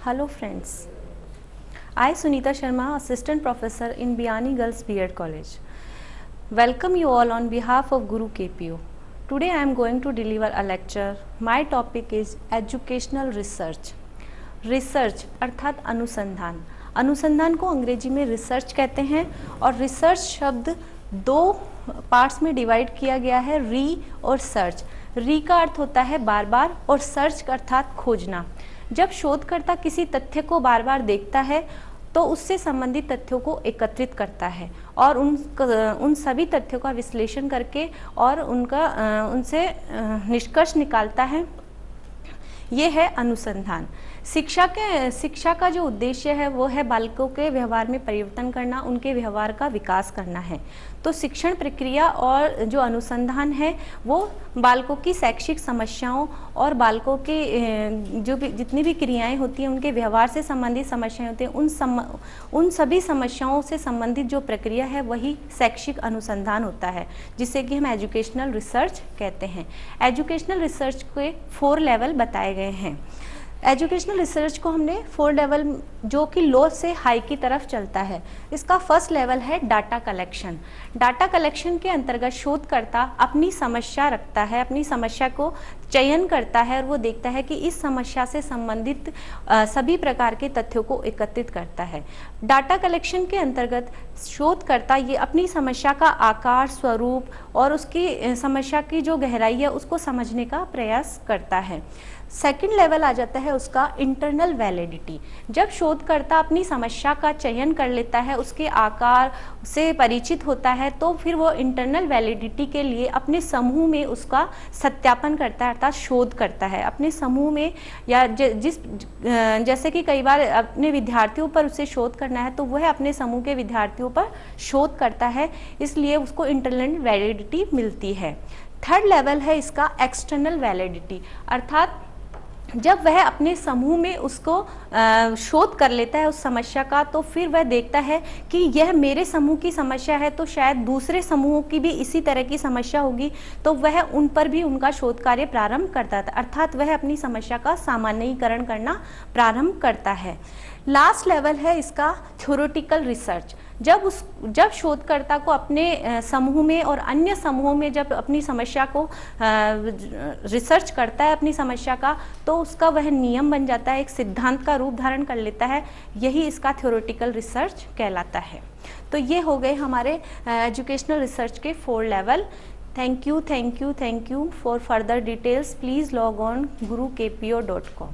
Hello friends, I Sunita Sharma, Assistant Professor in Biani Girls B.Ed College. Welcome you all on behalf of Guru KPO. Today I am going to deliver a lecture. My topic is Educational Research. Research अर्थात अनुसंधान. अनुसंधान को अंग्रेजी में research कहते हैं और research शब्द दो पार्ट्स में डिवाइड किया गया है, री और सर्च. री का अर्थ होता है बार बार और सर्च अर्थात खोजना. जब शोधकर्ता किसी तथ्य को बार बार देखता है तो उससे संबंधित तथ्यों को एकत्रित करता है और उन सभी तथ्यों का विश्लेषण करके और उनसे निष्कर्ष निकालता है. ये है अनुसंधान. शिक्षा का जो उद्देश्य है वो है बालकों के व्यवहार में परिवर्तन करना, उनके व्यवहार का विकास करना है. तो शिक्षण प्रक्रिया और जो अनुसंधान है वो बालकों की शैक्षिक समस्याओं और बालकों के जो भी जितनी भी क्रियाएं होती हैं उनके व्यवहार से संबंधित समस्याएं होती हैं, उन सभी समस्याओं से संबंधित जो प्रक्रिया है वही शैक्षिक अनुसंधान होता है, जिसे कि हम एजुकेशनल रिसर्च कहते हैं. एजुकेशनल रिसर्च के 4 लेवल बताए गए हैं. एजुकेशनल रिसर्च को हमने 4 लेवल जो कि लो से हाई की तरफ चलता है. इसका फर्स्ट लेवल है डाटा कलेक्शन. डाटा कलेक्शन के अंतर्गत शोधकर्ता अपनी समस्या रखता है, अपनी समस्या को चयन करता है और वो देखता है कि इस समस्या से संबंधित सभी प्रकार के तथ्यों को एकत्रित करता है. डाटा कलेक्शन के अंतर्गत शोधकर्ता ये अपनी समस्या का आकार, स्वरूप और उसकी समस्या की जो गहराई है उसको समझने का प्रयास करता है. सेकंड लेवल आ जाता है उसका इंटरनल वैलिडिटी. जब शोधकर्ता अपनी समस्या का चयन कर लेता है, उसके आकार से परिचित होता है, तो फिर वो इंटरनल वैलिडिटी के लिए अपने समूह में उसका सत्यापन करता है अर्थात शोध करता है. अपने समूह में या जैसे कि कई बार अपने विद्यार्थियों पर उसे शोध करना है तो वह अपने समूह के विद्यार्थियों पर शोध करता है, इसलिए उसको इंटरनल वैलिडिटी मिलती है. थर्ड लेवल है इसका एक्सटर्नल वैलिडिटी, अर्थात जब वह अपने समूह में उसको शोध कर लेता है उस समस्या का, तो फिर वह देखता है कि यह मेरे समूह की समस्या है तो शायद दूसरे समूहों की भी इसी तरह की समस्या होगी, तो वह उन पर भी उनका शोध कार्य प्रारंभ करता था, अर्थात वह अपनी समस्या का सामान्यीकरण करना प्रारंभ करता है. लास्ट लेवल है इसका थ्योरेटिकल रिसर्च. जब शोधकर्ता को अपने समूह में और अन्य समूहों में जब अपनी समस्या को रिसर्च करता है अपनी समस्या का, तो उसका वह नियम बन जाता है, एक सिद्धांत का रूप धारण कर लेता है. यही इसका थ्योरेटिकल रिसर्च कहलाता है. तो ये हो गए हमारे एजुकेशनल रिसर्च के 4 level. Thank you. For further details please log on gurukpo.com.